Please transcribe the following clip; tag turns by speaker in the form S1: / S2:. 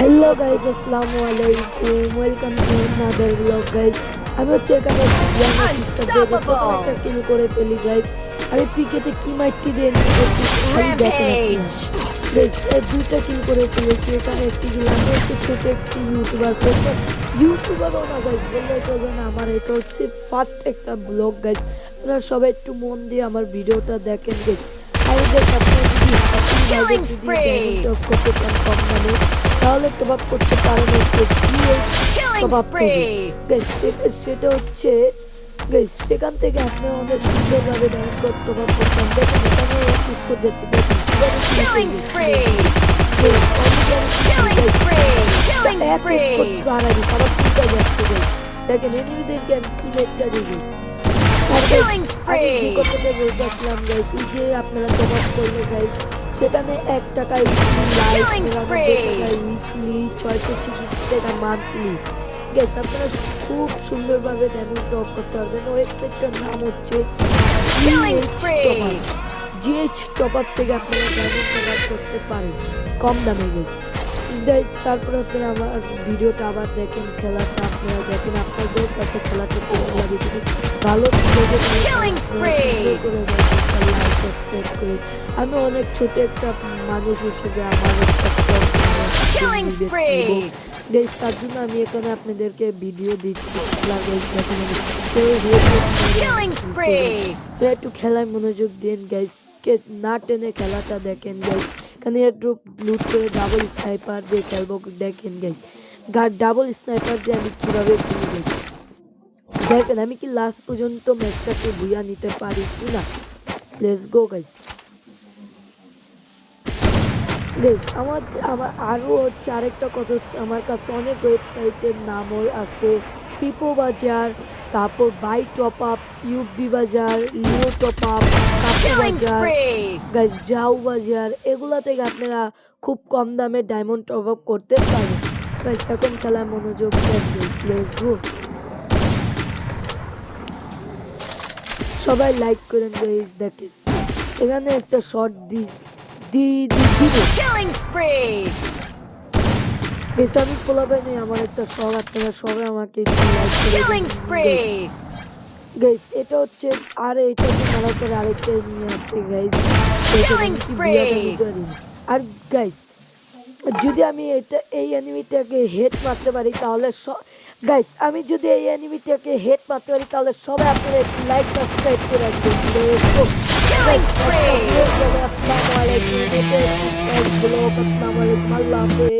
S1: Hello guys, আসসালামু আলাইকুম। Welcome to another blog guys. আমি হচ্ছে এখানে একটা কিল করে ফেলি গাইস। আমি পিকেতে কি মাইটি দিয়ে খালি দেখেন গাইস, দুইটা কিল করে ফেলেছি। এখানে একটি কিল। আমি হচ্ছে ছোট একটি ইউটিউবারও না গাইস, বললে চলবে না। আমার এটা হচ্ছে ফার্স্ট একটা ব্লগ গাইস। আপনারা সবাই একটু মন দিয়ে আমার ভিডিওটা দেখেন গাইস। আর গাইস, আপনারা যদি করতে চান কম দামে, তাহলে টপ করতে পারেন হচ্ছে সেটা হচ্ছে সেখান থেকে আপনি অনেক সুন্দরভাবে ডাউন করতে পারতেন। দেখেন দেখেন এনিমিদেরকে আমি টিমেটটা দিবি। বলতেছিলাম গাইস, যে আপনারা টপ করলে গাইস, সেখানে 1 টাকায় উইকলি 666 টাকা মান্থলি। গেস আপনারা খুব সুন্দরভাবে ডায়মন্ড টপ করতে পারবেন। ওয়েবসাইটটার নাম হচ্ছে জিএইচ টপ আপ থেকে আপনারা ডায়মন্ড টপ আপ করতে পারেন কম দামে গেস। তারপরে আপনারা আমার ভিডিওটা আবার দেখেন, খেলাটা আপনারা দেখেন, আপনাদের কাছে খেলাটা কেমন লাগে যদি ভালো করে। আমি অনেক ছোট একটা মানুষ হিসেবে আমার তার জন্য আমি এখানে আপনাদেরকে ভিডিও দিচ্ছি। একটু খেলায় মনোযোগ দিন গাইস, না টেনে খেলাটা দেখেন গাইস। এখানে লুট করে ডাবল স্নাইপার দিয়ে খেলবো দেখেন গাইস। ডাবল স্নাইপার দিয়ে আমি কিভাবে খেলি গাইস দেখেন। আমি কি লাস্ট পর্যন্ত ম্যাচটাকে বুঝা নিতে পারি কিনা। Let's go guys. আমার আরও হচ্ছে আরেকটা কথা হচ্ছে, আমার কাছে অনেক ওয়েবসাইটের নাম আছে। পিপো বাজার, তারপর বাই টপ আপ, ইউবি বাজার, লিও টপ আপ, কাপো বাজার গাইস, যাও বাজার। এগুলা থেকে আপনারা খুব কম দামে ডায়মন্ড টপ আপ করতে পারেন গাইস। এখন খেলায় মনোযোগ দেন গাইস। সবাই লাইক করেন গাইস। দেখেন এখানে একটা শট আমি খোলা পাই নাই। আমার একটা শখ, আপনারা সবাই আমাকে গাইস। এটা হচ্ছে আরে এটা মারার পরে আরেকটা নিয়ে আসছে গাইস। আর গাইস, যদি আমি এই এনিমিটাকে হেড মারতে পারি তাহলে গাইস, আমি যদি এই এনিমিটাকে হেড মারতে পারি তাহলে সবাই আপনারা একটু লাইক সাবস্ক্রাইব করে রাখবেন। আসসালামু আলাইকুম।